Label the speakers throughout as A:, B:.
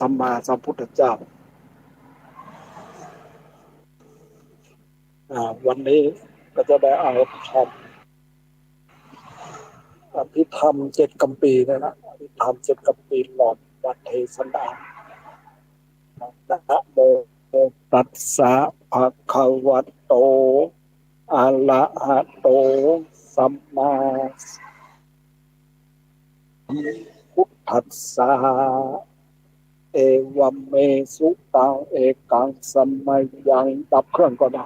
A: สัมมาสัมพุทธเจ้าวันนี้ก็จะได้เอาธรรมอภิธรรมเจ็ดคำปีนะอภิธรรมเจ็ดคำปีหลอดวัดเทศนานะโมตัสสะภะคะวะโตอะระหะโตสัมมาพุทธัสสะเอวัมเมสุตังเอกังสัมมายังดับเครื่องก็ได้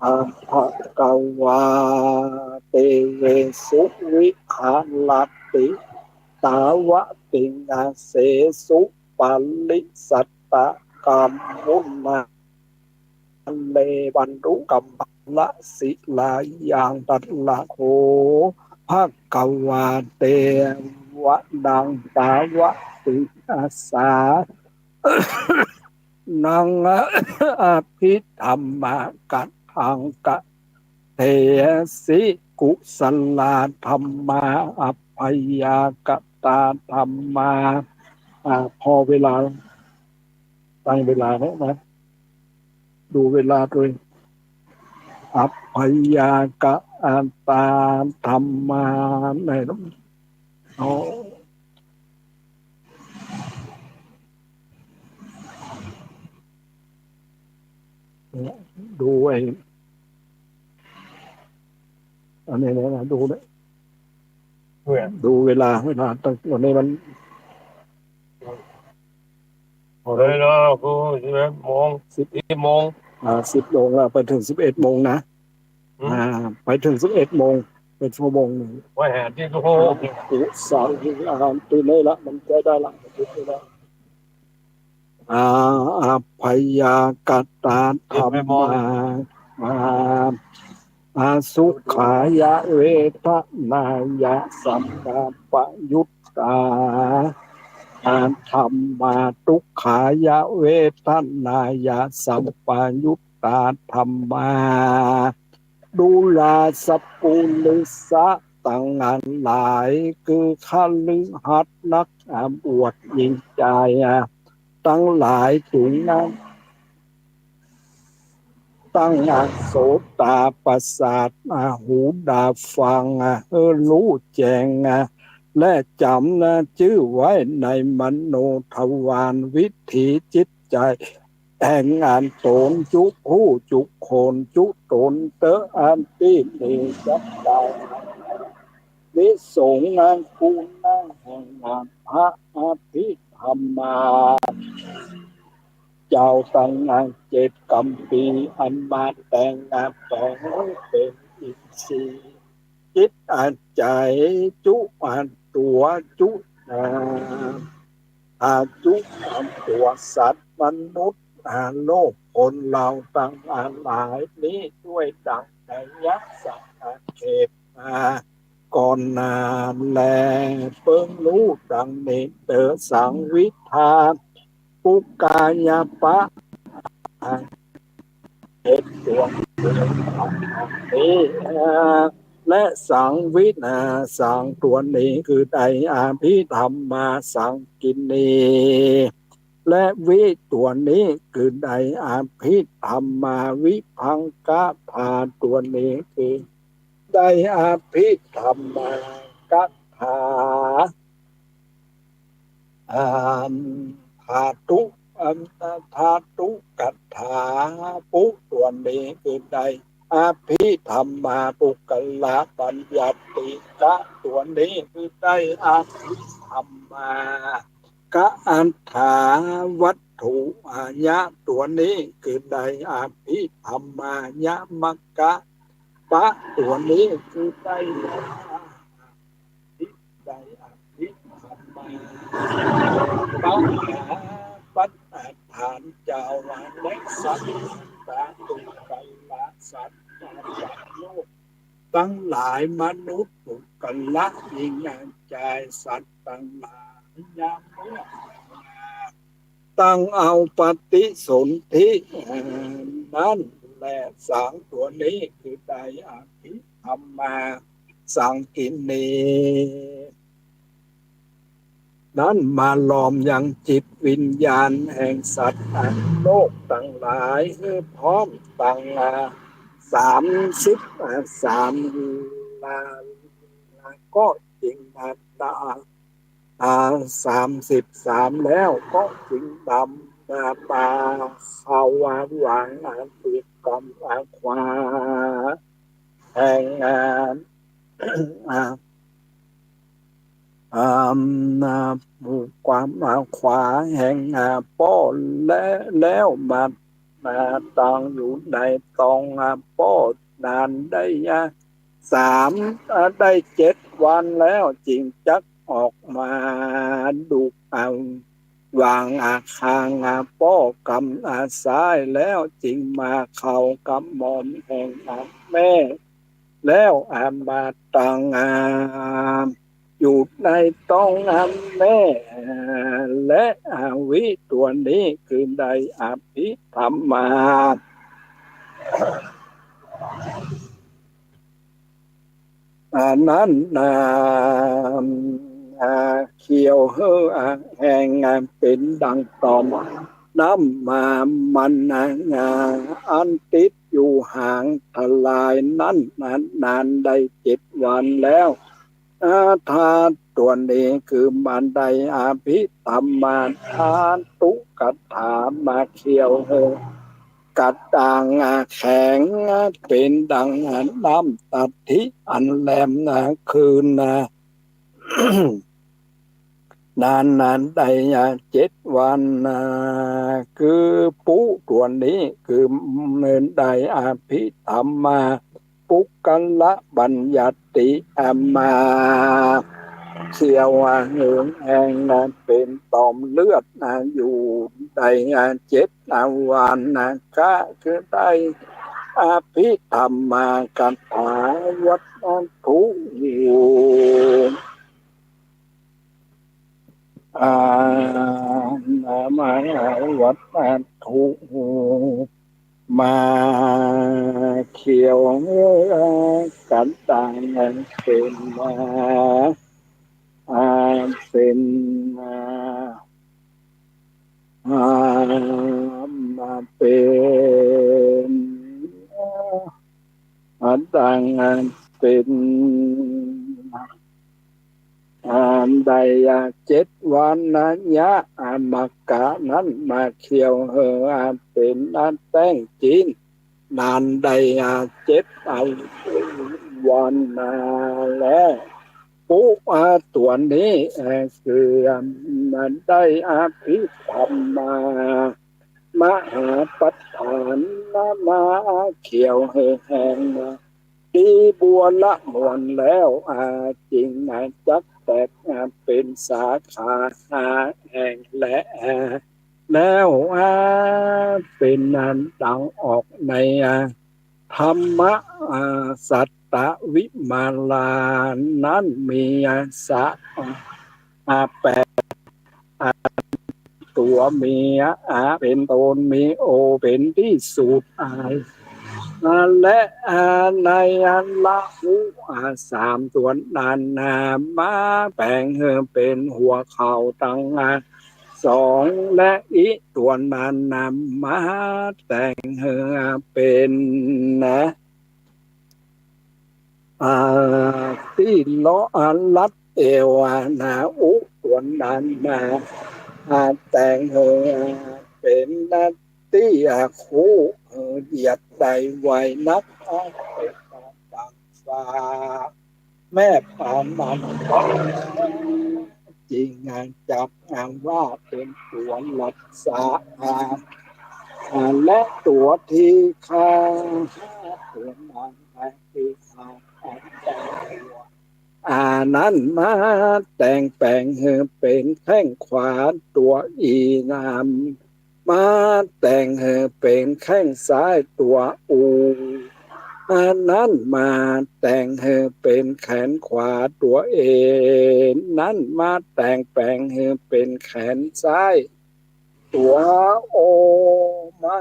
A: อาภะกวาเตเวสุวิหารติตาวะตินาเสสุปัลลิสัตตะกรรมุนาเลบันรุกัมละศิลายังตัตละโขภะกวาเตวะดังตาวะติอาสานังอภิธรรมกัตถังกะเทสิกุสลาธรรมาอัพพยากตาธรรมาพอเวลาตั้งเวลาแล้วนะดูเวลาด้วยอัพพยากตาธรรมาไหนต้องเอาดูไอ้อันนี้นะดูนะดูเวลาตั้งวันนี้มัน
B: เลยนะคือ11 โมง10 โมง
A: 10 โมงแล้วไปถึง11 โมงนะไปถึง11 โมงเป็นชั่วโมงหนึ่ง
B: ไว้แห่ที่ทุกโง
A: อุสาหอาหารตื่นได้ละมันจะได้ละมันจะได้อัพพยากตาธรรมาอาสุขายะเวทนายะสัมปปยุตตาอาธรรมาทุกขายะเวทนายะสัมปยุตตาธรรมาดูลาสปุลิสะตั้งงานหลายคือขันลึหัดนักบวชยิงใจตั้งหลายถึงนั้นตั้งโสตาประสาทหูดาฟังรู้แจ้งและจำชื่อไว้ในมโนทวารวิถีจิตใจแห่งงานโตนจุผู้จุโคนจุตนเตออันตีนีจับได้วิสงงานคุณนั่งแห่งงานพระอภิธรรมาเจ้าตั้งงาน7 กำปีอันมาแต่งงานต่อเป็นอินทรีย์จิตอันใจจุอันตัวจุจุอันตัวสัตว์มนุษย์โลกคนเราตั้งอันหลายนี้ด้วยดังในยักษ์สัตว์เขตก่อนนานแลเพิ่งรู้ดังนี้เตอสังวิธาปุกายปะเหตุดวงนี้และสังวินาสังตัวนี้คือไดอาภิธรรมมาสังกินีและวิตัวนี้คือไดอาภิธรรมมาวิพังกะพาตัวนี้คือไดอาภิธรรมมากะพาธาตุธาตุกัตถาปุตัวนี้คือใดอภิธรรมมาปุกลาปัญญาติกะตัวนี้คือใดอภิธรรมมากะอันถาวัตถุอายะตัวนี้คือใดอภิธรรมมายะมักกะปะตัวนี้คือใดใดอภิธรรมมาปัญหาปัญหาฐานเจ้าและสัตว์ตาตุกัลละสัตว์โลกตั้งหลายมนุษย์ปุกัลละยิงงานใจสัตว์ตั้งหลายยามเมื่อตั้งเอาปฏิสนธินั้นแหละสังตัวนี้คือไดอาภิธรรมมาสังกินี นั้นมาหลอมยังจิตวิญญาณแห่งสัตว์โลกต่างหลายให้พร้อมต่าง33ลาก็จริงนาตา33แล้วก็จริงดำปาเขาวาหวังติดกรรมขวาแห่งบุความขวาแห่งป้อแล้วมาตองอยู่ในตองป้อนานได้สามได้7 วันแล้วจริงจักออกมาดูวางคางป้อกำซ้ายแล้วจริงมาเข้ากำมอมแห่งแม่แล้วมาตังอยู่ในต้องแม่และวิตัวนี้คือใดอภิธรรมานั้นเขียวแห่งเป็นดังตอมน้ำมามันอันติดอยู่ห่างทลายนั้นนานได้7 วันแล้วทานตัวนี้คือมันได้อภิธรรมาทานตุกัถามาเขียวกัดด่างแข็งเป็นดังน้ำตัดที่อันแหลมคืนนานได้7 วันคือปุตัวนี้คือเนินได้อภิธรรมาปุกัลละบัญญัติมาเขียวเหลืองแหงเป็นต่อมเลือดอยู่ได้7 วันก็คือได้อภิธรรมากัถาวัตถุอยู่มาวัตถุมาเขียวกันต่างเป็นเป็นมาเป็นต่างเป็นใด7 วันยะมักกะนั้นมาเขียวเป็นแต่งจีนนานใด7 วันแล้วปุตัวนี้คือมันได้อภิธรรมามหาปัฏฐานมาเขียวแห่งดีบัวละมวนแล้วจริงจักแตกเป็นสาขาแห่งแล้วเป็นนันดังออกในธรรมะสัตตวิมาลานั้นมีสะแปดตัวมีเป็นตนมีโอเป็นที่สุดและในละหู3 ตัวนานมาแบ่งเป็นหัวเข่าตั้ง2และอีตัวนานมาแต่งเป็นที่ล้อลัดเอวอุตัวนั้นแต่งเป็นที่คู่เหยียดใดไว้นักเป็นต่างฟ้าแม่ป่ามันจริงจับว่าเป็นตัวรักษาและตัวที่ข้าตัวนั้นที่ข้านั้นมาแต่งแปลงเป็นแข้งขวาตัวอีนามมาแต่งเป็นแข้งซ้ายตัวอูนั้นมาแต่งเป็นแขนขวาตัวเอนั้นมาแต่งแปลงเป็นแขนซ้ายตัวโอมา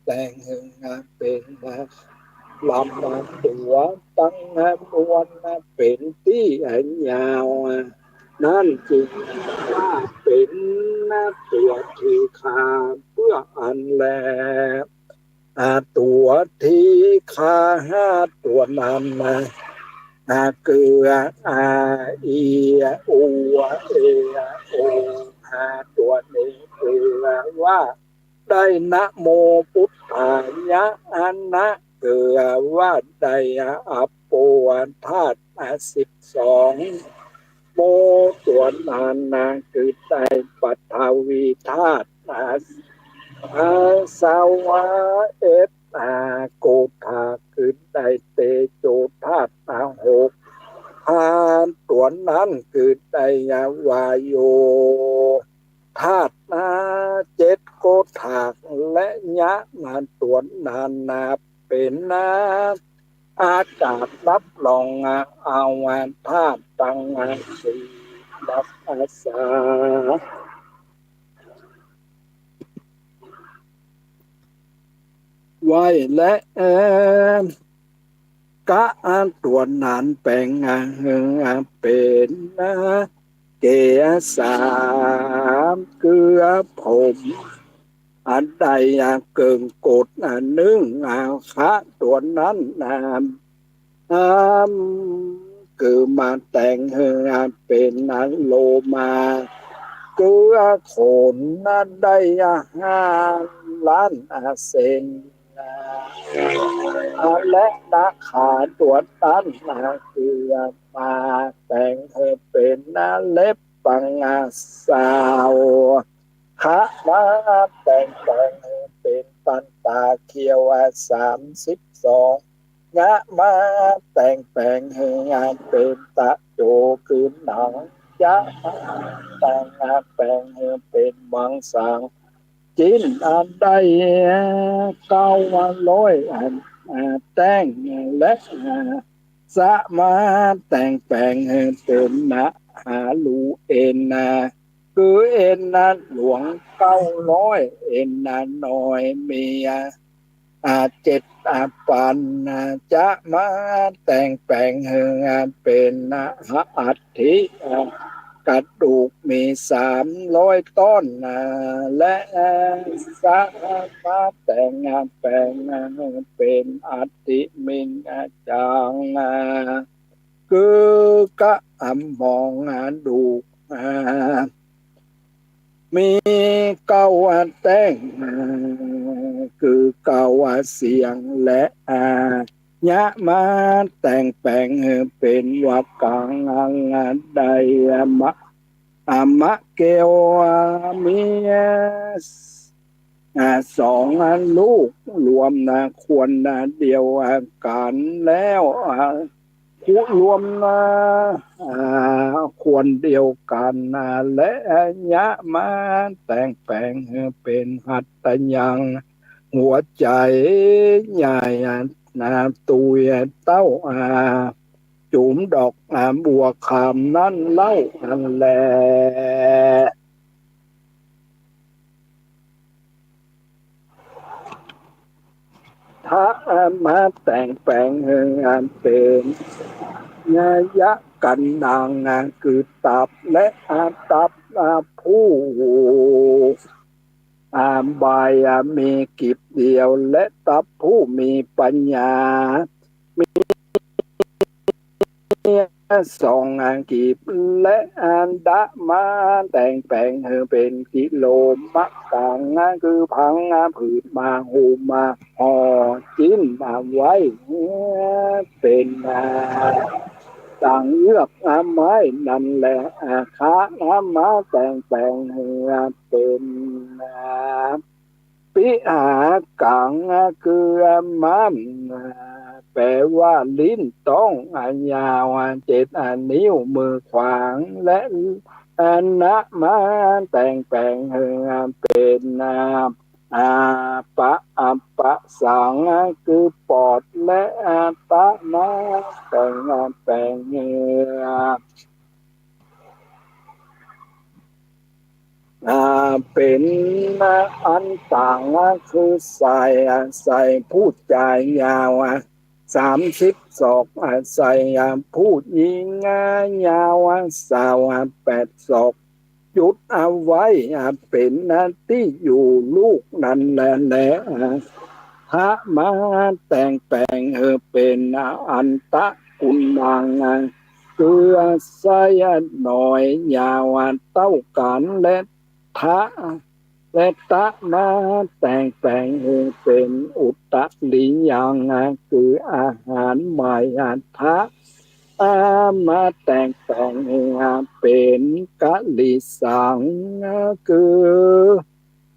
A: แต่งเป็นลำตัวตั้งมวนเป็นที่ยาว นั่นจึงว่าเป็นตัวที่ขาเพื่ออันแลตัวที่ขาตัวนั้นเกลืออีอูเอโอตัวนี้เกลือว่าได้นะโมพุทธายะนะเกลือว่าได้อัปโปธาตุ12โมตัวนั้นคือได้ปัทวีธาตุสาวะโกธาคือได้เตโชธาตุหกตัวนั้นคือได้วายโยธาตุเจ็ดโกธาและยะตัวนั้นเป็นอากาศรับรองเอาธาตุตังสี่ดับอาสาไว้และกะตัวนั้นแปลงเป็นเกสามเกลือผมอันใดเกิงกดนึ่งคะตัวนั้นคือมาแต่งเป็นโลมาเกลือโขนนั้นได้5 ล้านเซนและขาตัวตั้นเกลือมาแต่งเป็นเล็บปังสาวขามาแต่งเป็นปันตาเขียว32งะมาแต่งเป็นตะโจคืนหนังจะแต่งเป็นมังสังจินได้900แต่งและสะมาแต่งเป็นหาลูเอ็นคือเอ็นหลวง900เอ็นน้อยเมีย7ปันจะมาแต่งเป็นอัฐิกระดูกมี300 ต้นและสามารถแต่งเป็นอัฐิมินจังคือกะมองดูมีแต่งคือเสียงและยะมาแต่งเป็นวักกังไดมะมะเกวมี2ลูกรวมควรเดียวกันแล้วรวมควรเดียวกันและยะมาแต่งเป็นหัตถยังหัวใจใหญ่ตุยเต้าจุ๋มดอกบัวคำนั่นเล่าแลถ้ามาแต่งเป็นยะกันดังคือตับและตับผู้ใบมีกิบเดียวและตับผู้มีปัญญา2 กีบและดะมาแต่งเป็นกิโลมะกังคือพังผืนมาหูมาห่อจิ้นไว้เป็นต่างเลือกไม้นั่นแหละขามาแต่งเป็นปิหากังคือมันแปลว่าลิ้นต้องยาว7 นิ้วมือขวางและนะมาแต่งเป็นปะปะสังคือปอดและตะมาแต่งเป็นอันต่างคือใส่พูดจายาว 30 ศอกใส่ผู้หญิงยาวสาว8 ศอกหยุดเอาไว้เป็นที่อยู่ลูกนั่นแหละพระมาแต่งแปลงเป็นอันตะกุณนางเกลือใส่หน่อยยาวเต้ากันและตะมาแต่งแปลงเป็นอุตริยังคืออาหารใหม่ทะมาแต่งแปลงเป็นกะลิสังคือ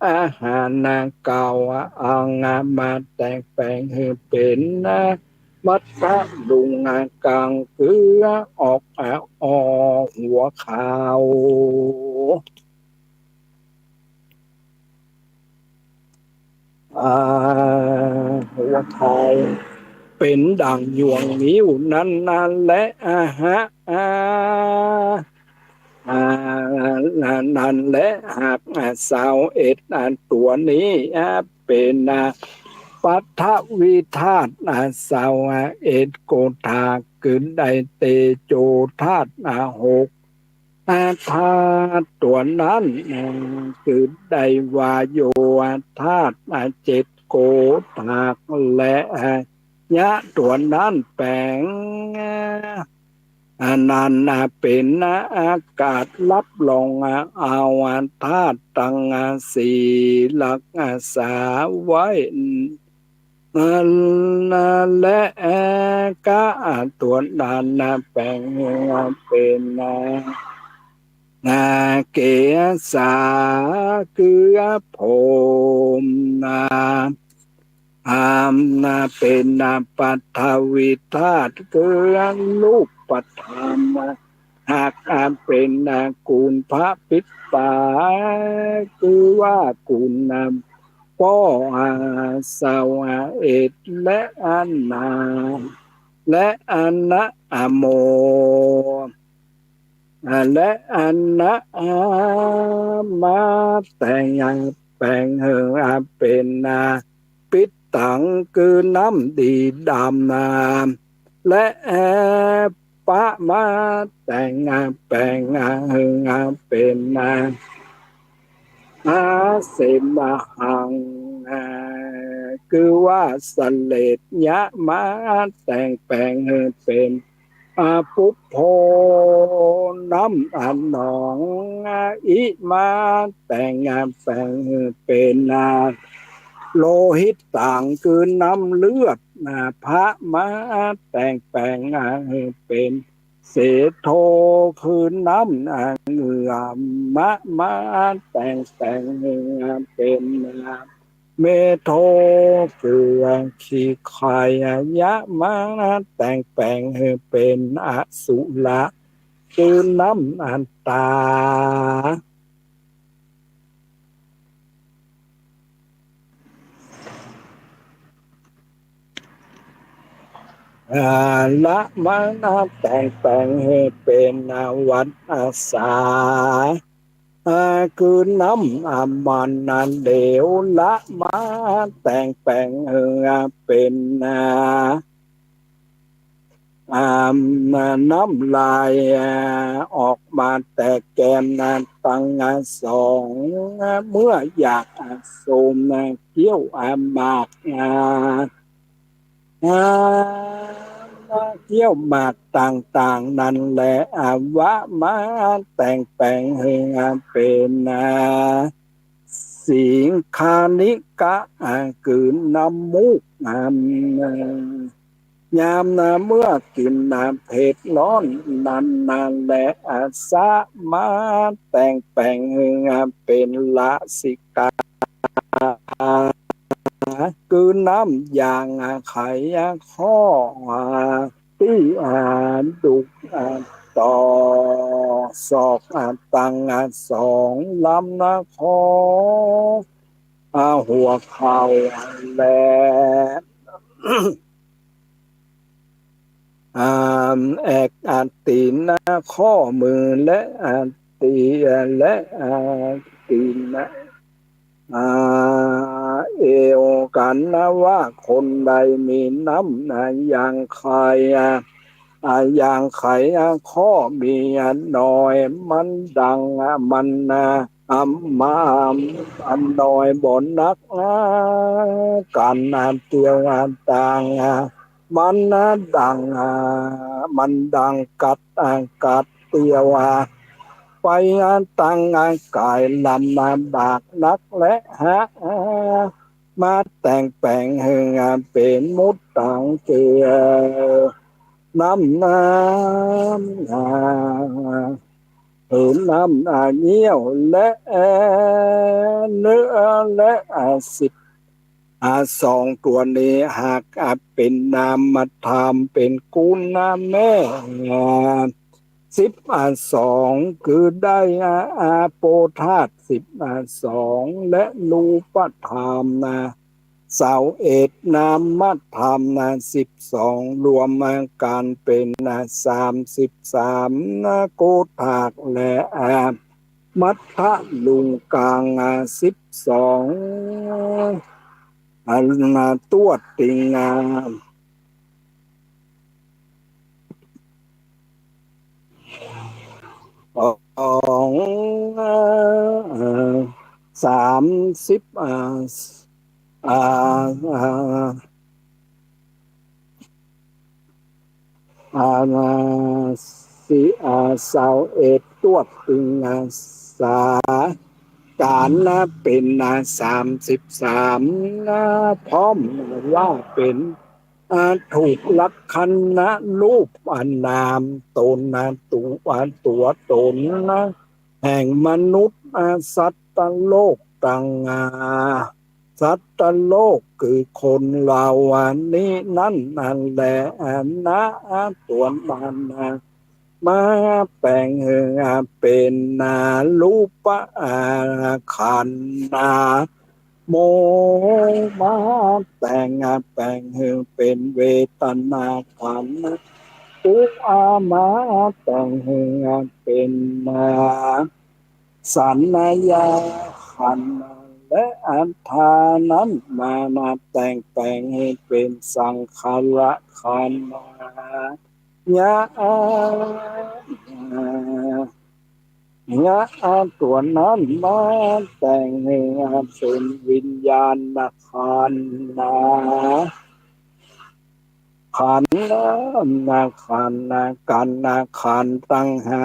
A: อาหารเก่าเอามาแต่งแปลงเป็นมัตตะลุงกังคือออกหัวขาวหัวขาวเป็นดังยวงนิ้วนั่นและฮะนั่นและหากสาวเอ็ดตัวนี้เป็นปัทวิธาตุสาวเอ็ดโกธาเกินได้เตโจธาตุ6ธาตุตัวนั้นคือได้วาโยธาตุ7โกธาและยะตัวนั้นแปลงนันเป็นอากาศรับรองเอาธาตุตังสีลักษาไว้และกะตัวนั้นแปลงเป็นเกษาคือผมเป็นปัทวิธาตุคือรูปปัธรรมหากเป็นกุลพระปิตตาคือว่ากุลป้อสาวเอ็ดและอันนาและอันนะโมและอันนะมาแต่งแปลงเป็นปิดตังคือน้ำดีดำและปะมาแต่งแปลงเป็นเสมาหังคือว่าสเลดยะมาแต่งแปลงเป็นปุพโพน้ำหนองอิมาแต่งแปลงเป็นโลหิตต่างคือน้ำเลือดพระมาแต่งแปลงเป็นเสโทคือน้ำเหงื่อมาแต่งเป็นเมโทคือขี้ไข่ยะมาแต่งแปลงเป็นอสุระคือน้ำอันตาละมาแต่งแปลงเป็นวัดอาสาคือน้ำมันเหลวละมาแต่งแปลงเป็นน้ำลายออกมาแต่แกมตังสองเมื่ออยากสูมเกี่ยวหมากเกี่ยวหมากต่างๆนั่นแหละวะมาแต่งแปลงเป็นสิงคานิกะคือน้ำมูกยามเมื่อกินเผ็ดร้อนนั่นแหละสะมาแต่งแปลงเป็นละสิกาคือน้ำยางไข่ข้อที่ดุกต่อศอกตัง2 ลำคอหัวเข่าและแอกตีนข้อมือและตีและตีน เอวกันนะว่าคนใดมีน้ำอย่างใครอย่างไขข้อมีน้อยมันดังมันอัมมาอันน้อยบนนักการเตียวต่างมันดังมันดังกัดเตียวไปตั้งกายลำบากนักและมาแต่งแปลงให้เป็นมุดต่างเกียน้ำเงี้ยวและเนื้อและสิบสองตัวนี้หากเป็นนามธรรมเป็นกุณแม่สิบสองคือได้โปธาตุสองและรูปธรรมเสาเอ็ดนามธรรม12รวมมากันเป็น33โกธาตุและมัทธลุงกลาง12ตัวติงของ30สิเสาเอ็ดตัวติงสาการเป็น33พร้อมว่าเป็นถูกลักษณะรูปนามตนตัวตนแห่งมนุษย์สัตว์โลกต่างสัตว์โลกคือคนเรานี้นั่นแหละนะตัวมันมาแปลงเป็นรูปขันธ์โมมาแต่งเป็นเวทนาขันธ์อุมาแต่งเป็นสัญญาขันธ์และอัฏฐานั้นมาแต่งให้เป็นสังขารขันธ์ญาตัวนั้นมาแต่งให้เป็นวิญญาณขันธ์ขันขันขันตั้งหา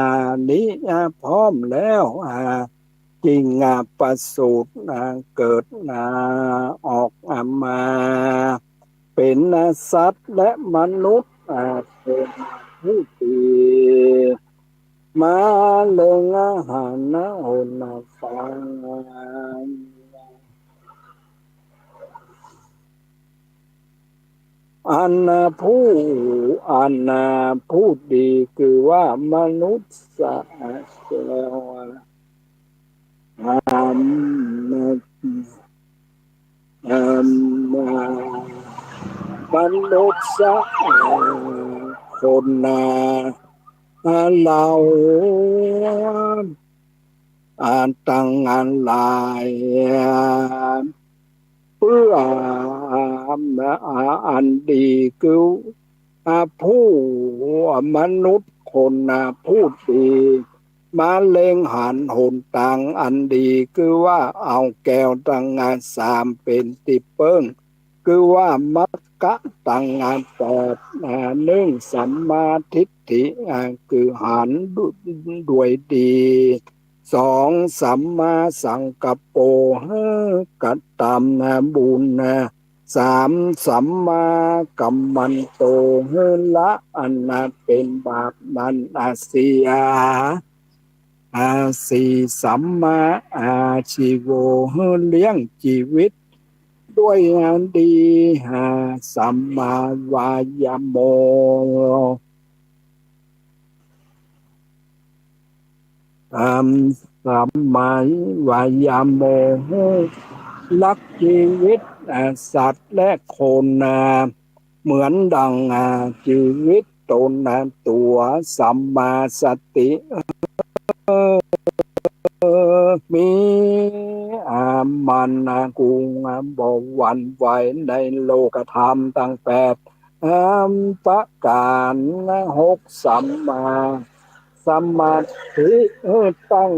A: นี้พร้อมแล้วจริงประสูติเกิดออกมาเป็นสัตว์และมนุษย์เป็นผู้ดีมาเลืองหานะโหนาฟังผู้ดีคือว่ามนุษย์เจ้ามนุษย์คนเราตั้งหลายเพื่ออันดีคือผู้มนุษย์คนผู้ดีมาเล็งหันหนต่างอันดีคือว่าเอาแก้วตั้ง3เป็นติเปิ้งคือว่ามัคคะตั้ง1สัมมาทิฏฐิคือหันด้วยดี2สัมมาสังกัปโปกัตตามบุญ3สัมมากัมมันโตละอันเป็นบาปนั้นสี4สัมมาอาชีโวเลี้ยงชีวิตด้วยงานดีสัมมาวายโมสัมมาวายโมรักชีวิตสัตว์และคนเหมือนดังชีวิตตนตัวสัมมาสติมี มันกูบ่หวั่นไหวในโลกธรรมตั้งแปดประการหกสัมมาสมาธิตั้ง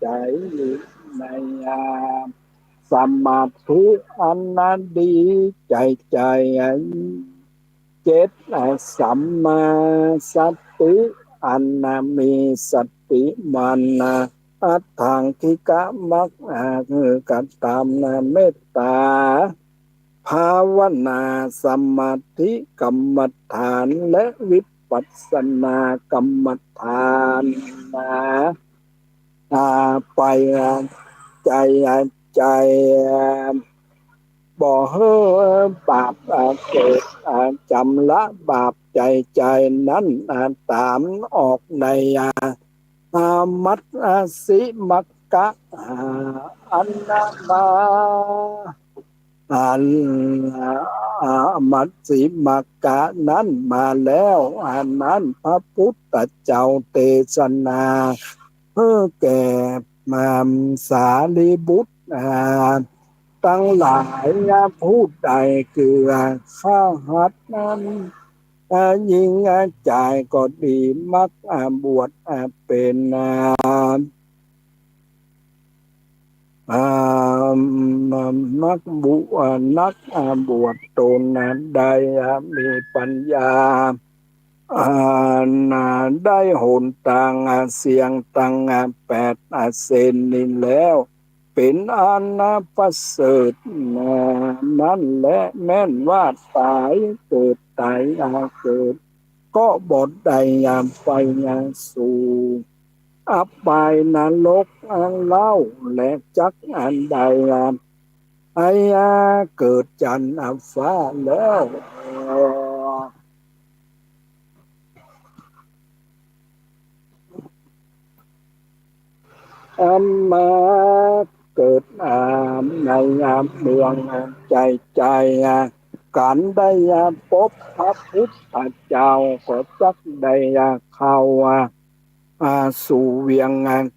A: ใจในสมาธิอันนั้นดีใจเจ็ดสัมมาสติอันมีสติมันอัตถังคิกะมักคือกัตตามเมตตาภาวนาสมาธิกรรมฐานและวิปัสสนากรรมฐานไปใจใจบ่เฮ้อบาปเกิดจำละบาปใจนั้นตามออกในมัตสิมักกะอันนามาอันมัตสิมักกะนั้นมาแล้วอันนั้นพระพุทธเจ้าเทศนาแก่สารีบุตรตั้งหลายผู้ใดคือข้าหัดนั้นยิงจ่ายก็ดีมักบวชเป็นนักบวชตนได้มีปัญญาได้หนทางเสียงตังแปดเซนนี้แล้วเป็นอันประเสริฐนั่นแหละแม้นว่าตายเกิดตายเกิดก็บทใดไปสู่อับไปนรกเล่าและจักอันใดไอ้เกิดจันทร์ฟ้าแล้วมาเกิดในเมืองใจการได้พบพระพุทธเจ้าก็จักได้เข้าสู่เวียง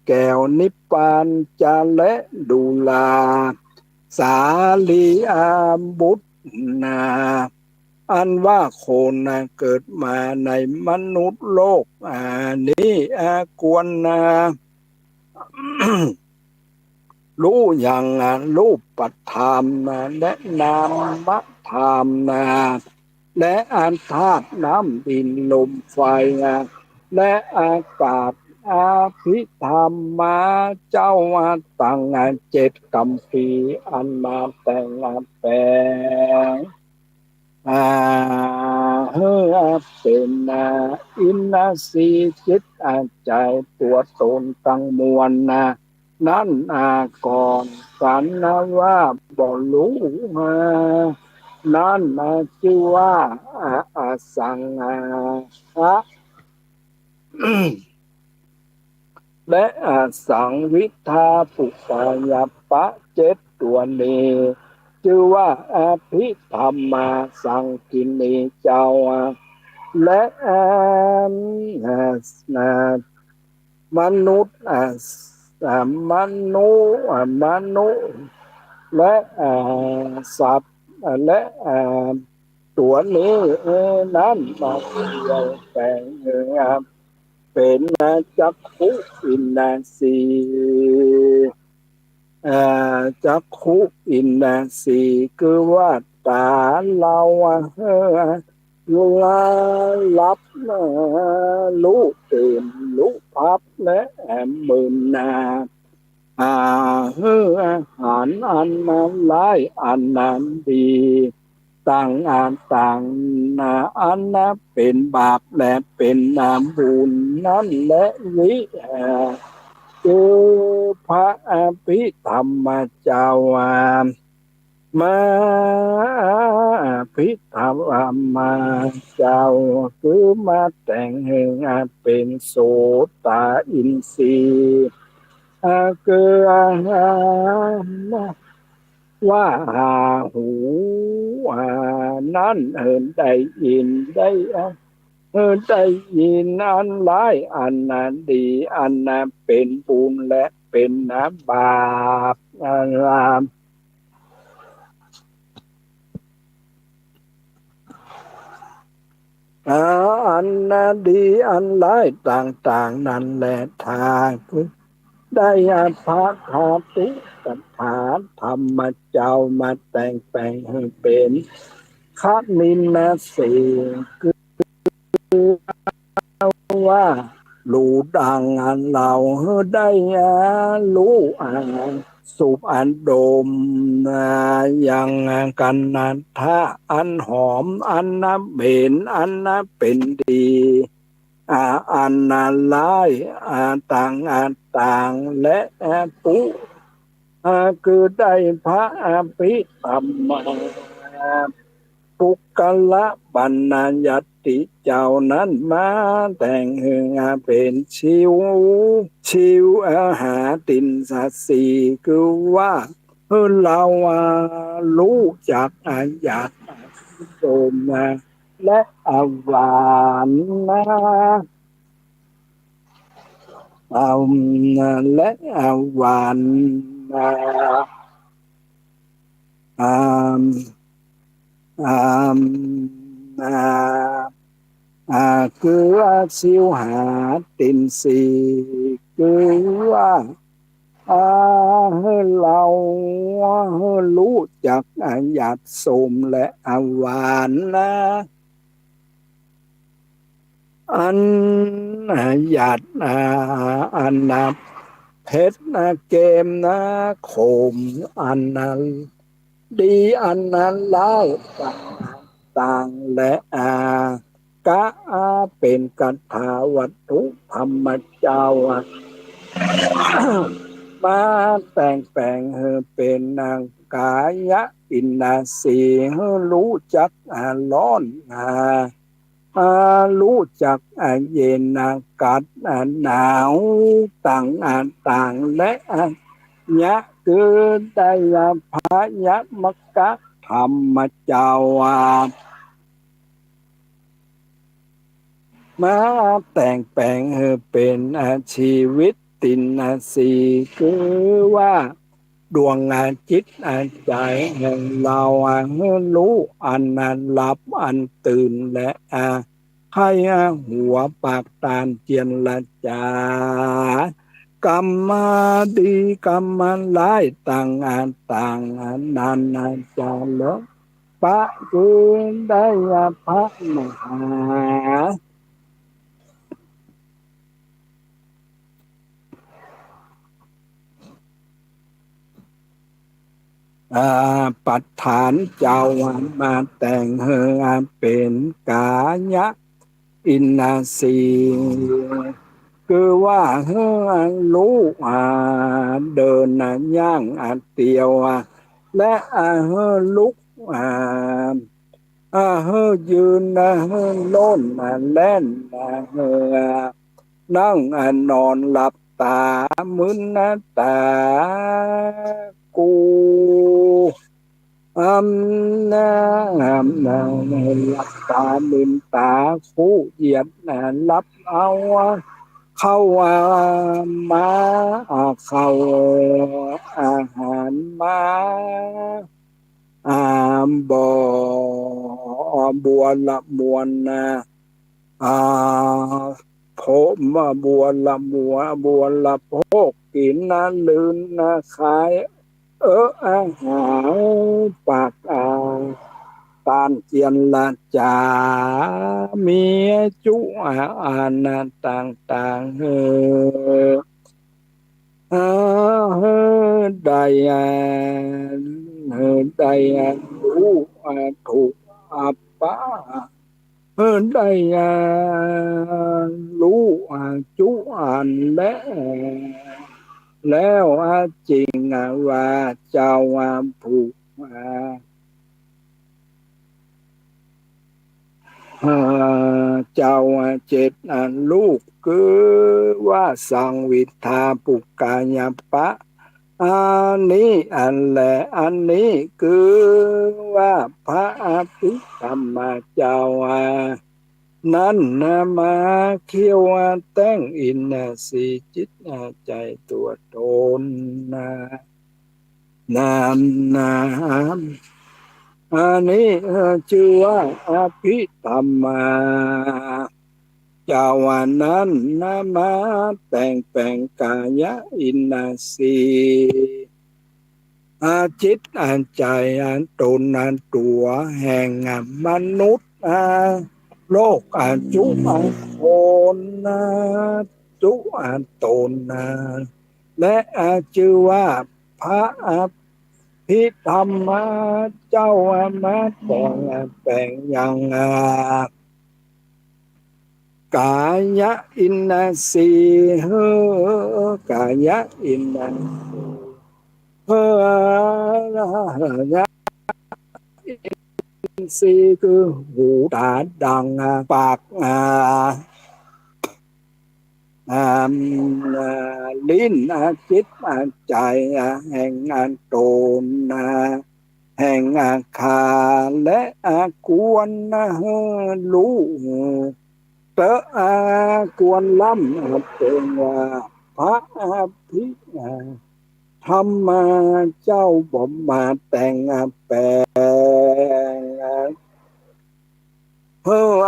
A: แก้วนิพพานจะและดูลาสาลีบุตรอันว่าคนเกิดมาในมนุษย์โลกนี้ควรรู้อย่างรูปธรรมและนามธรรมและธาตุน้ำดินลมไฟและอากาศภิธรรมมาเจ้าตั้งเจ็ดกัมพีร์อันมาแต่งแปลงเป็นอินทรีย์จิตใจตัวตนตั้งมวลนั้นก่อนกันว่าบ่รู้นั่นชื่อว่าสังฆะและสังวิทาปุกายปะเจ็ดตัวนี้ชื่อว่าอภิธรรมาสังกินีเจ้าและมนุษย์มนุษย์และสัตว์และตัวนี้นั้นมาเกี่ยวแปลงเป็นจักขุอินทรีย์จักขุอินทรีย์คือว่าตาเรารับรู้ตื่นรู้พับและมืนอาหารอันนั้นร้ายอันนั้นดีต่างต่างอันนั้นเป็นบาปและเป็นบุญนั่นและวิคือพระอภิธรรมเจ้ามาพิธามเจ้าคือมาแต่งให้เป็นโสตอินทรีย์คือว่าหูนั้นได้ยินได้ยินอันร้ายอันนั้นดีอันนั้นเป็นบุญและเป็นบาป อันดีอันร้ายต่างๆนั่นแหละทางได้อาภัพธาตุกัฏฐาธรรมเจ้ามาแต่งแปลงให้เป็นคนินนาสีว่ารู้ดังอันเราได้รู้สุปอันโดมยังกันนันทะอันหอมอันน้ำเหม็นอันน้ำเป็นดีอันนั้นร้ายต่างและปุคือได้พระอภิธรรมปุกละปัญญาติเจ้านั้นมาแต่งเฮงเป็นชิวหาตินสัตสีคือว่าเรารู้จักอยากโดมและอวานนะและอวานอ่าอ่าอ่าคือว่าสิวหาตินสีคือว่าอ่าเรารู้จักหยาดสมและอวานนะอันหยาดอันนะเพชรเกมนะโคมอันนั้นดีอันนั้นเล่าต่างและกะเป็นกัตถาวัตถุธรรมเจ้ามาแต่งแปลงเป็นนางกายะอินนาสีรู้จักร้อนรู้จักเย็นกัดหนาวต่างและยะคือได้พายะมกะธรรมเจ้ามาแต่งแปลงเป็นชีวิตตินสีคือว่าดวงจิตใจแห่งเรารู้อันนั้นหลับอันตื่นและให้หัวปากตาลเจียนละจากรรมดีกรรมร้ายต่างนันจะเลปะคืนได้พระมหาปัฏฐานเจ้ามาแต่งเป็นกายะอินนาสีคือว่ารู้เดินย่างเตียวและลุกยืนโน่นแล่นนั่งนอนหลับตามึนตากูนาหลับตาลืมตาคู่เหยียดรับเอาเข้ามาเข้าอาหารมาบ่บัวละมวนอ่าผมบัวละโพกกินลืนขายอาหารปากตานเจียนละจามีจุนาต่างได้ได้รู้ถูกปะได้รู้จุและแล้วจริงว่าเจ้าผูกเจ้าเจ็ดลูกคือว่าสังวิทาปุกกายปะอันนี้อันแหละอันนี้คือว่าพระอภิธรรมเจ้านั้นมาเคี่ยวแต่งอินสีจิตใจตัวตนนาม อันนี้ชื่อว่าอภิธรรมาจาวันนั้นนามาแต่งแปลงกายอินนาสีอาจิตอันใจอันตนอันตัวแห่งมนุษย์โลกอันจุอันโคนจุอันตนและชื่อว่าพระอภิธรรมเจ้ามาแต่งอย่างกายอินนาสีกายอินนาเฮ้อินทรีย์คือหูตาดังปากลิ้นจิตใจแห่งตนแห่งขาและกวนรู้เตกวนล้ำเป็นว่าพระภิธรรมาเจ้าบ่มมาแต่งแปลงเพื่อ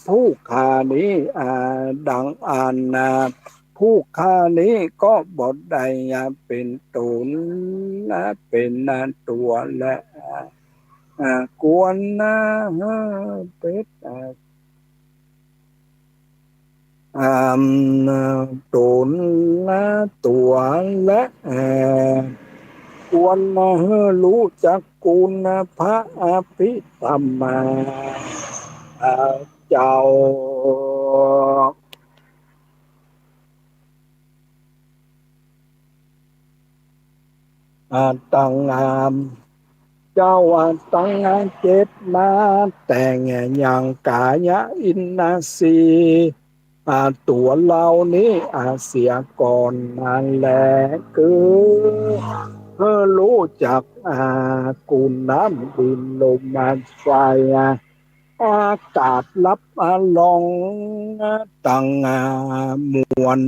A: ผู้ขานี้ดังผู้ข้านี้ก็บทใดเป็นตนเป็นตัวและกวนเป็ดตนตัวและกวนรู้จักกุณพระอภิธรรมาเจ้าตั้งเจ้าตั้งเจตนาแต่งอย่างกายอินนาสีตัวเรานี้เสียก่อนนั่นแหละคือรู้จักกุณน้ำดินลมไฟอากาศรับลองตั้งมวล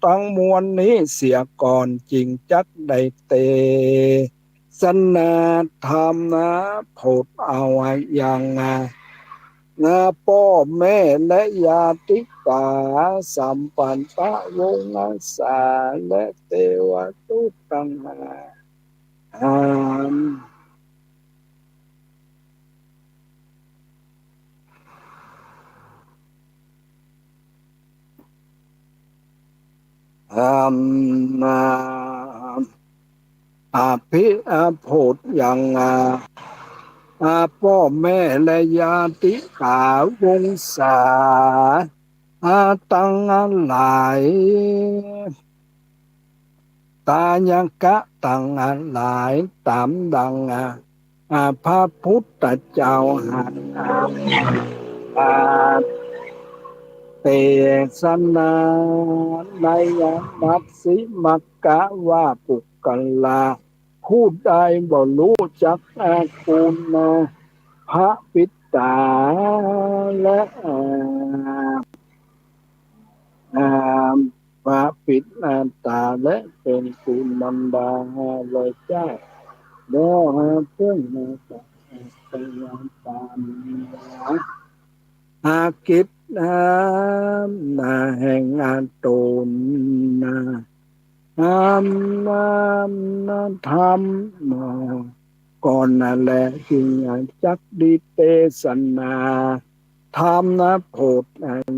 A: ตั้งมวลนี้เสียก่อนจริงจักได้เตสนาธรรมโพดเอาอย่างพ่อแม่และญาติกาสัมปันตะวงศาและเทวทูตตั้งภิโพธอย่างพ่อแม่และญาติกาวงศาตั้งหลายตายังกะตั้งหลายตามดังพระพุทธเจ้าหันเตสนาในมัตสิมักกะว่าปุกกลาผู้ใดบ่รู้จักคุณพระปิตาและพระปิตาและเป็นคุณมันดาเลยเจ้าโดเพื่อนเป็นวันตามกิจแห่งตนธรรมก่อนนั่นแหละจึงจักดีเตสนาธรรมโพด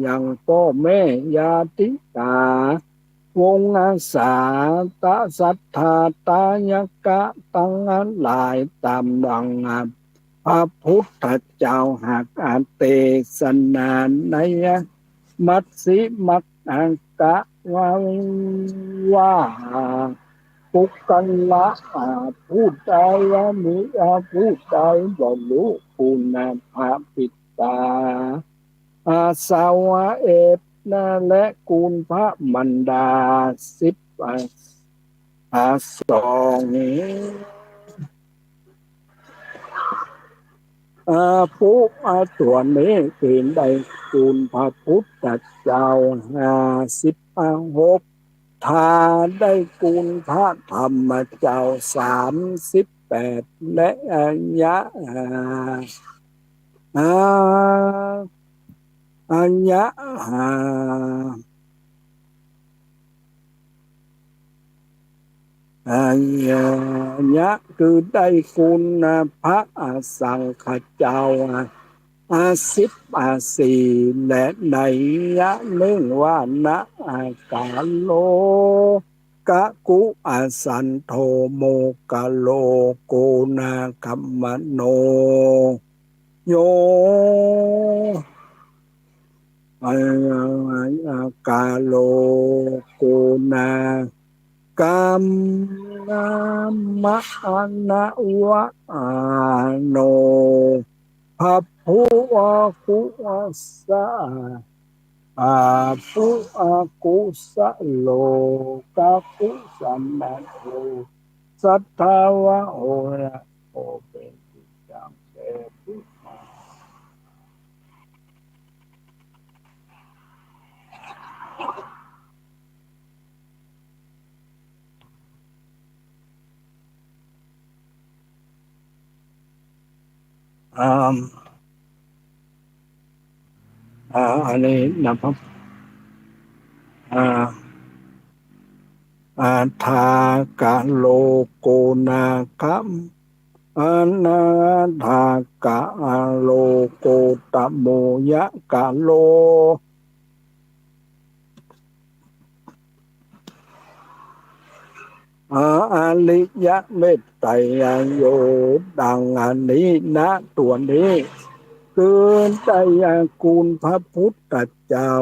A: อย่างพ่อแม่ญาติกาวงศาตสัทธาตายกะตั้งหลายตามดังพระพุทธเจ้าหากเตสนาในมัตสิมักกะว่าปุกกันละผู้ใดมีผู้ใดบ่รู้คุณพระปิตาสาวะเอตและกุลพระมันดาสองผู้ตัวนี้เป็นได้กุลพระพุทธเจ้า56ทาได้กุลพระธรรมเจ้า30 8และอัญญะอาอัญญะอัญญะคือได้คุณพระสังฆเจ้า14และในยะหนึ่งว่านะกาโลกะกุสันโธโมกะโลโกนาคัมมโนโยกาโลโกนากัมนามะนะวะโนภัพพุกุสะปุกุสะโลกากุสัมมาโลสัทธาวะโอระโอเป็นจังเสตุอันนี้นะครับทากะโลโกนาคัมอนาทากะโลโกตโมยะกะโลอาลิยะเมตไตรโยดังอันนี้นะตัวนี้เกินใจกูลพระพุทธเจ้า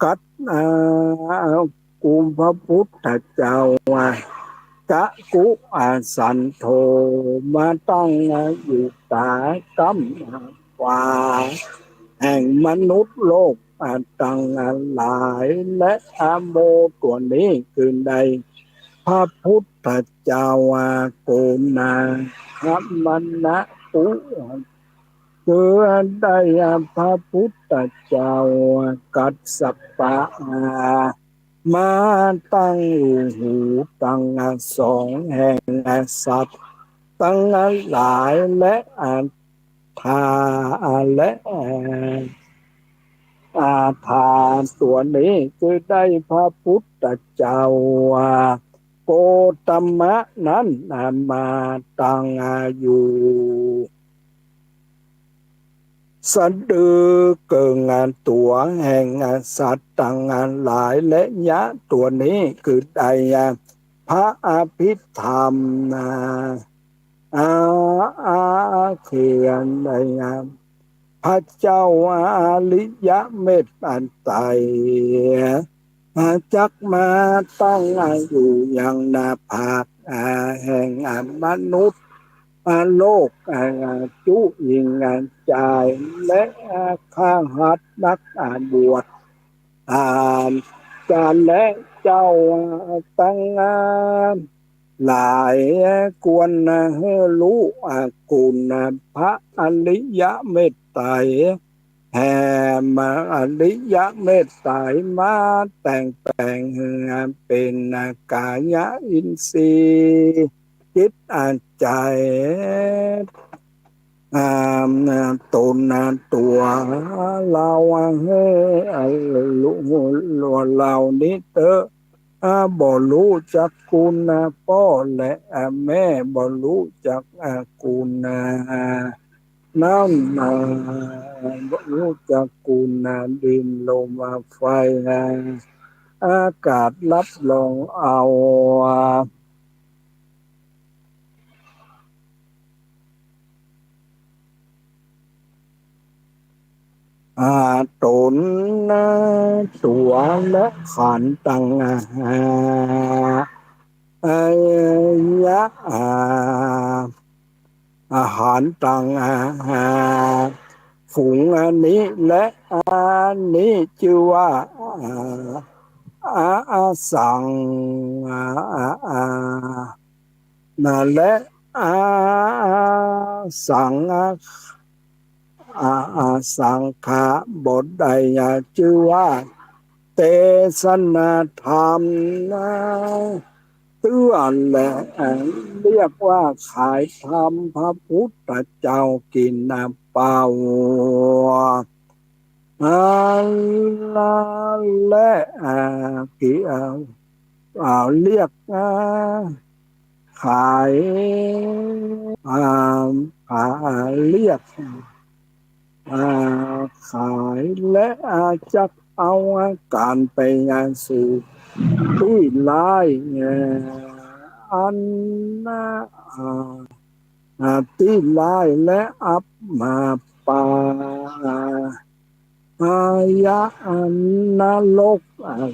A: กัดกูลพระพุทธเจ้ากะกุสันโธมาตั้งอยู่ตากำว่าแห่งมนุษย์โลกตั้งหลายและโมตัวนี้คือใดพระพุทธเจ้าโกนาคัมมนะปุคือได้พระพุทธเจ้ากัสสปะมาตั้งหูตั้งสองแห่งสัตว์ตั้งหลายและทาและทานตัวนี้คือได้พระพุทธเจ้าโกตมะนั้นมาตั้งอยู่สะดือเกิงงานตัวแห่งสัตว์ต่างงานหลายและยะตัวนี้คือได้พระอภิธรรมคือได้พระเจ้าอริยเมตไตรจักมาตั้งอยู่อย่างนาภาคแห่งมนุษย์โลกจุยิงใจและข้าหัดนักบวชการและเจ้าตั้งหลายกวนให้รู้กุณพระอริยเมตไตรแห่มาอริยเมตไตรมาแต่งแปลงเป็นกายอินทรีย์จิตใจตนตัวเราเรานี้เตอบ่รู้จักคุณพ่อและแม่บ่รู้จักคุณน้ำบ่รู้จักคุณดินลมไฟอากาศรับรองเอาตนตัวและขันธ์ต่างยะอาหารต่างฝูงอันนี้และอันนี้ชื่อว่าสังนั่นแหละสังสังฆะบทใดชื่อว่าเทศนาธรรม เตื้อแหละเรียกว่าขายธรรมพระพุทธเจ้ากินน้ำเปล่าลาและกี่เรียกขายอ่าเรียกขายและจะเอาการไปงานสู่ที่ไล่อันนาที่ไล่และอัปมาปาอายะอันนรก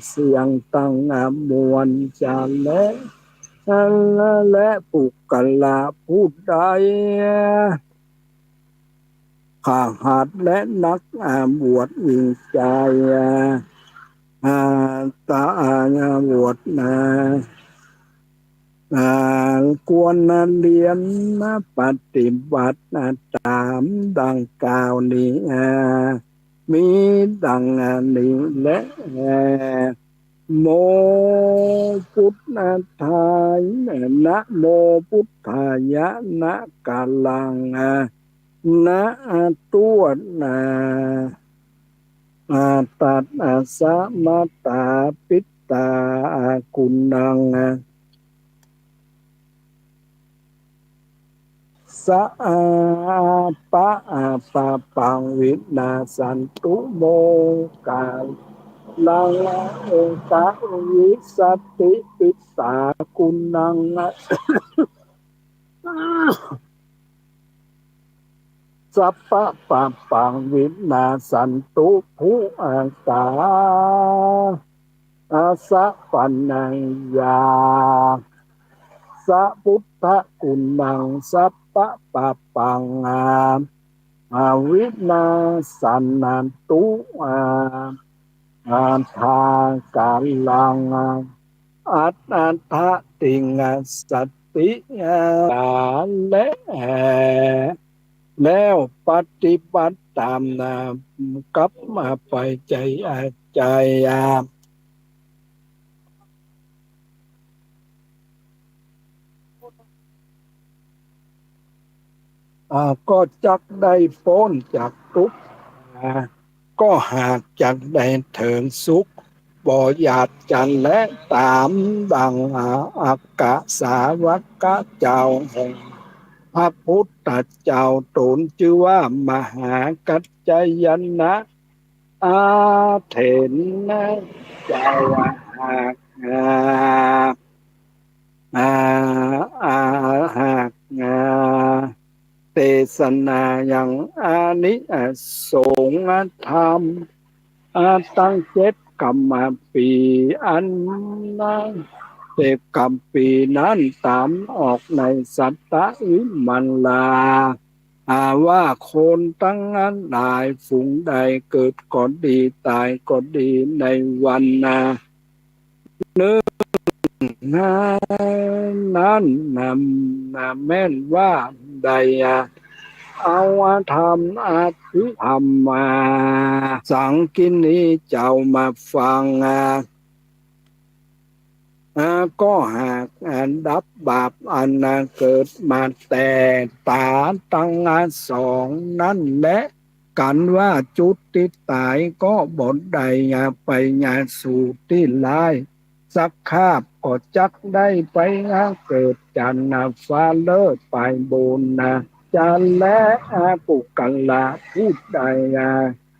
A: เสียงตั้งมวลจะและปุกกะลาผู้ใดข้าหัดและนักบวชอิงใจตาบวชกวนเรียนปฏิบัติตามดังกล่าวนี้มีดังนี้และโมพุทธทายนะโมพุทธายะนะกาลังนะตัวตัดสะมาตาปิตากุนังสะปะปะปังวินาสันตุโมกาลังเอกะวิสติปิตากุนังสัพพะปะปังวินาสันตุภูอังกาอาสะปันนังยาสัพพุทธกุนังสัพพะปะปังวินาสันนันตุทางกาลังอัตถะติงสติและแล้วปฏิบัติตามกับมาไปใจก็จักได้พ้นจากทุกข์ก็หากจักได้ถึงสุขบ่อยากจันและตามดังอักกะสาวกะเจ้าแห่งพระพุทธเจ้าตนชื่อว่ามหากัจจยนะเถรนะเจ้าหากหากเทศนาอย่างนิสงฆ์ธรรมตั้ง7 กรรมปีอันนั้น7 กรรมปีนั้นตามออกในสัตตวิมัลลาว่าคนตั้งนั้นหลายฝูงใดเกิดก็ดีตายก็ดีในวันเนื้อนั้นแม่นว่าใดเอาธรรมธิธรรมมาสังกินีเจ้ามาฟังก็หากดับบาปอันเกิดมาแต่ตาตั้งสองนั่นและกันว่าจุดติดตายก็บทใดไปสู่ที่ลายสักคาบก็จักได้ไปเกิดจันฟ้าเลิศไปบุญจันและปุกกัลละผู้ใด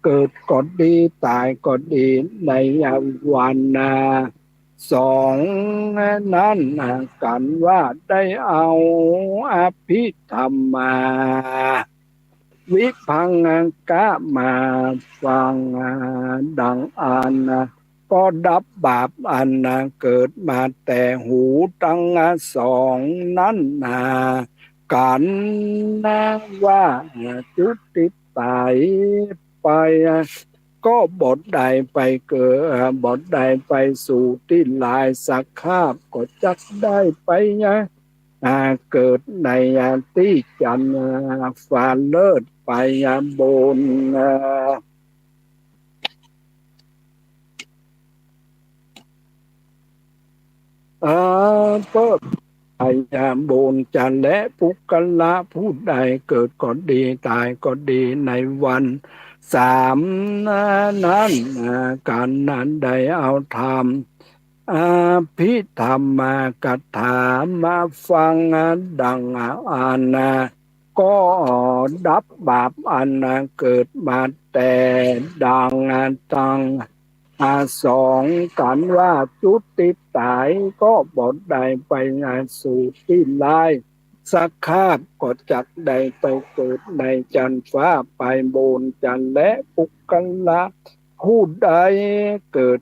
A: เกิดก็ดีตายก็ดีในวันสองนั้นกันว่าได้เอาอภิธรรมาวิพังกะมาฟังดังอันก็ดับบาปอันเกิดมาแต่หูตั้งสองนั้นกันว่าจุติตายไปก็บทใดไปเกิดบทใดไปสู่ที่ลายสักคาบก็จักได้ไปเกิดในที่จันฟ้าเลิศไปบน อาเปิดพยามโบนจันและปุกละผู้ใดเกิดก็ดีตายก็ดีในวันสามนั้นการนั้นใดเอาธรรมอภิธรรมกถามาฟังดังอานาก็ดับบาปอันเกิดมาแต่ดังตังสองกันว่าจุติตายก็บทใดไปงานสู่ที่ลายสักคาบก็จักใดไปเกิดในจันฟ้าไปโบนจันและปุกกันละผู้ใดเกิด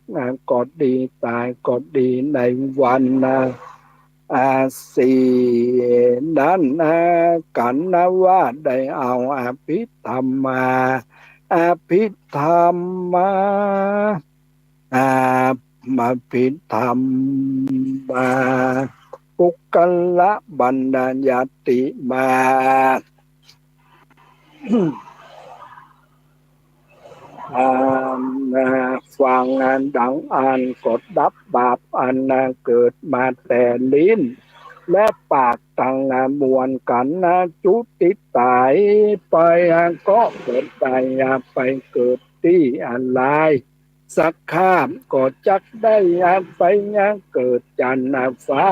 A: ก็ดีตายก็ดีในวันอาสี่นั้นกันนะว่าได้เอาอภิธรรมาอภิธรรมาอามาภิธรรมาปุกละบันดาญาติมาอ่ฟังดังอ่านกดดับบาปอันเกิดมาแต่ลิ้นและปากตังมวลกันจุติตายไปก็เกิดไปไปเกิดที่อะไรสักข้ามก็จักได้ไปเกิดจันทร์ฟ้า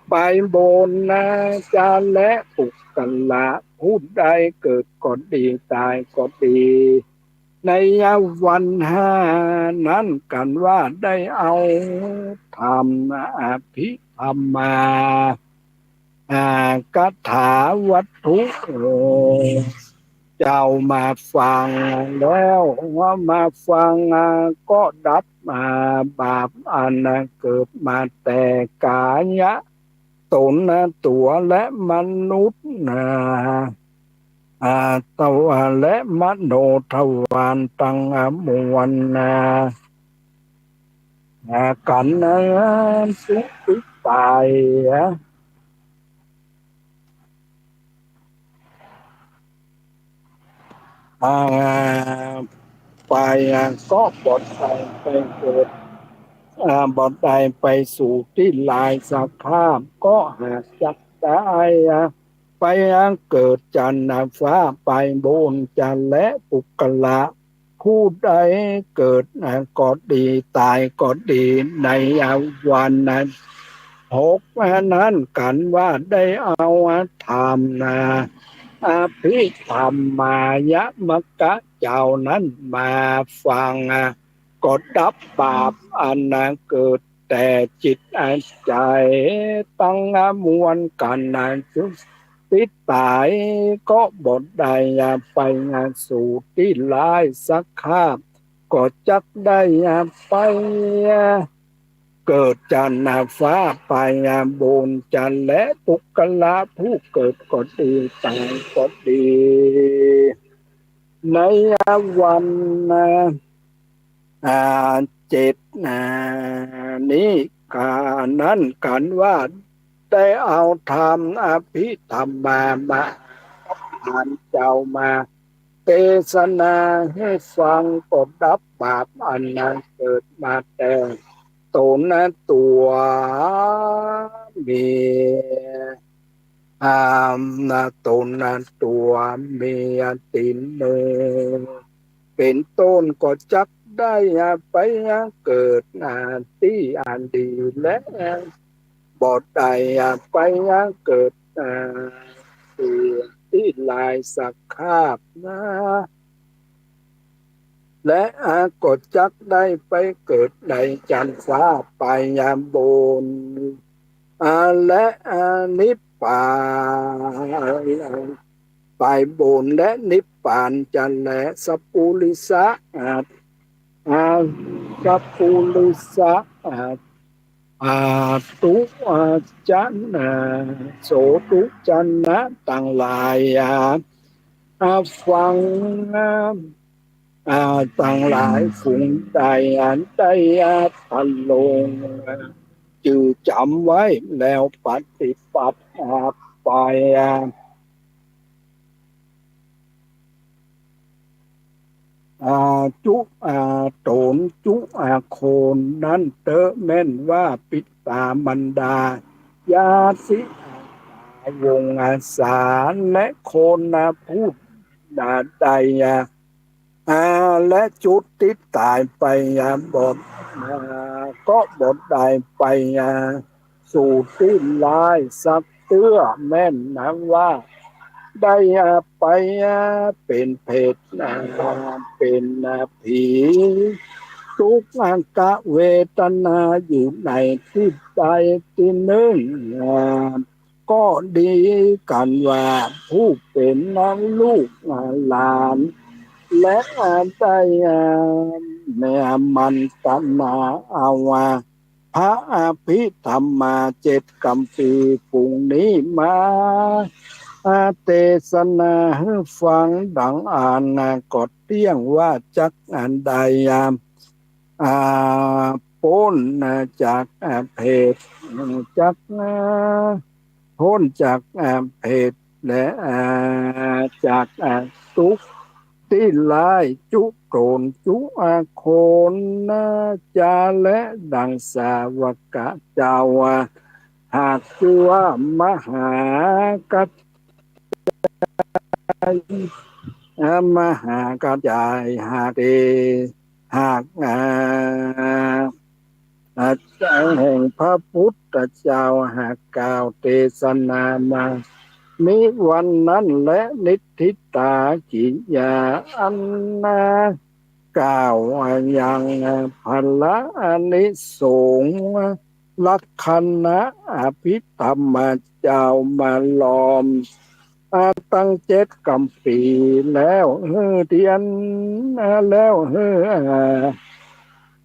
A: ไปบนจานและปุกกันละผู้ใดเกิดก็ดีตายก็ดีในวันห้านั้นกันว่าได้เอาธรรมอภิธรรมาคาถาวัตถุเจ้ามาฟังแล้วว่ามาฟังก็ดับบาปอันเกิดมาแต่กายะตนตัวและมนุษย์ตัวและมโนทวารตังมวลกันสุขิตายไปก็บทไปเกิดบทใดไปสู่ที่ลายสภาพก็หากจักได้ไปเกิดจันทร์ฟ้าไปบนจันทร์และปุกละผู้ใดเกิดก็ดีตายก็ดีในวันนั้นหกนั้นกันว่าได้เอาธรรมอภิธรรมมายะมะกะเจ้านั้นมาฟังกดดับบาปอันเกิดแต่จิตใจตั้งมวลกันจุติตายก็บทใดไปสู่ที่ลายสักคาบก็จักได้ไปเกิดจันทร์ฟ้าไปบนจันทร์และปุกละผู้เกิดก็ดีตายก็ดีในวันอ่าเจ็ดนี้กานั้นกันว่าได้เอาธรรมอภิธรรมมาอ่านเจ้ามาเทศนาให้ฟังกดดับบาปอันนั้นเกิดมาแต่ตนตัวมีอามตนตัวมีตินเนเป็นต้นก็จักได้ไปเกิดที่อันดีและบทใดไปเกิดที่ลายสักคาบและกดจักได้ไปเกิดในจันทร์ฟ้าไปยามบนและนิพพานไปบนและนิพพานจันและสัพพุริสะสัพพุริสะตุจันโสตุจันนะต่างหลายฟังต่างหลายฝูงใดอันใดพันลงจือจำไว้แล้วปฏิบัติไปจุโตนจุโคนนั้นเตอแม่นว่าปิต ตามันดายาสิวงอาสาและโคนนาพูดนาใดและจุดติดตายไปบทก็บทได้ไปสู่ที่ลายสักเตื้อแม่นนะว่าได้ไปเป็นเพศเป็นผีทุกขกะเวทนาอยู่ในที่ใดที่หนึ่งก็ดีกันว่าผู้เป็นลูกหลานและได้แม่มันตันมาเอาพระอภิธรรมมา7 กำปีปุ่งนี้มาเทศนาให้ฟังดังอ่านกดเตี้ยงว่าจักอันใดพ้นจากเพศจักพ้นจากเพศและจากทุกข์ที่ลายจุโกรนจุโคนจาและดังสาวกะเจ้าหากชื่อว่ามหากัจมหากระจายหากหากแห่งพระพุทธเจ้าหากกล่าวเทศนามามิวันนั้นและนิทธิตาจิยาอันกล่าวอย่างพละอานิสงส์ลักขณะอภิธรรมเจ้ามาล้อมตั้ง7 กำปีแล้วเทียนแล้ว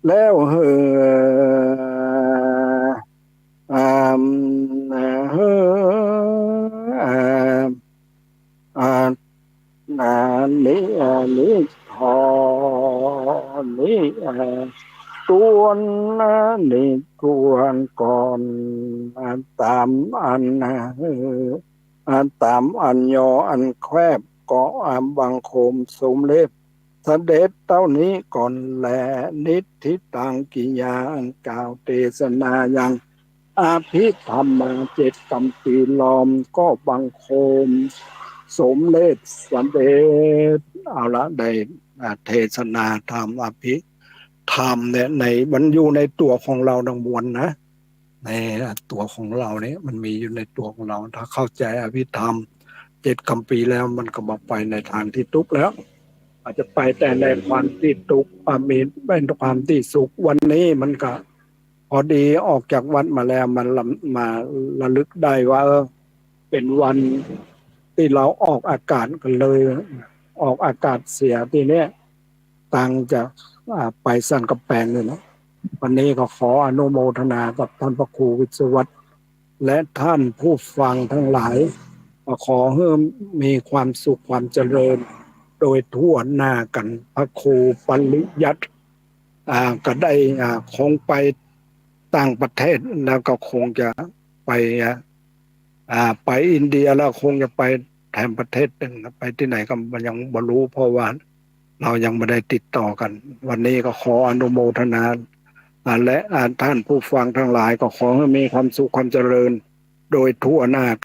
A: แล้วอ่าเฮ้นี้นี้ทอนี้ตัวนี้ตัวก่อนตามอันตามอันยออันแคบก็บังคมสมเล็บเสด็จเต้านี้ก่อนแลนิทธิตังกิยาอันกล่าวเทศนายังอภิธรรม7 กำปีล้อมก็บังคมสมเด็จสมเด็จเอาละได้เทศนาธรรมอภิธรรมเนี่ยในมันอยู่ในตัวของเราดังมวลนะในตัวของเราเนี่ยมันมีอยู่ในตัวของเราถ้าเข้าใจอภิธรรม7 กำปีแล้วมันก็มาไปในทางที่ทุกข์แล้วอาจจะไปแต่ในความที่ทุกข์มีเป็นความที่สุขวันนี้มันก็พอดีออกจากวัดมาแล้วมันมาระลึกได้ว่าเป็นวันที่เราออกอากาศกันเลยออกอากาศเสียทีเนี้ยต่างจากไปสั่นกำแพงเลยนะวันนี้ก็ขออนุโมทนากับท่านพระครูวิศวัตรและท่านผู้ฟังทั้งหลายขอให้มีความสุขความเจริญโดยทั่วหน้ากันพระครูปริยัติก็ได้คงไปต่างประเทศแล้วก็คงจะไปไปอินเดียแล้วคงจะไปแถมประเทศหนึ่งไปที่ไหนก็ยังไม่รู้เพราะว่าเรายังไม่ได้ติดต่อกันวันนี้ก็ขออนุโมทนาและท่านผู้ฟังทั้งหลายก็ขอให้มีความสุขความเจริญโดยทั่วหน้า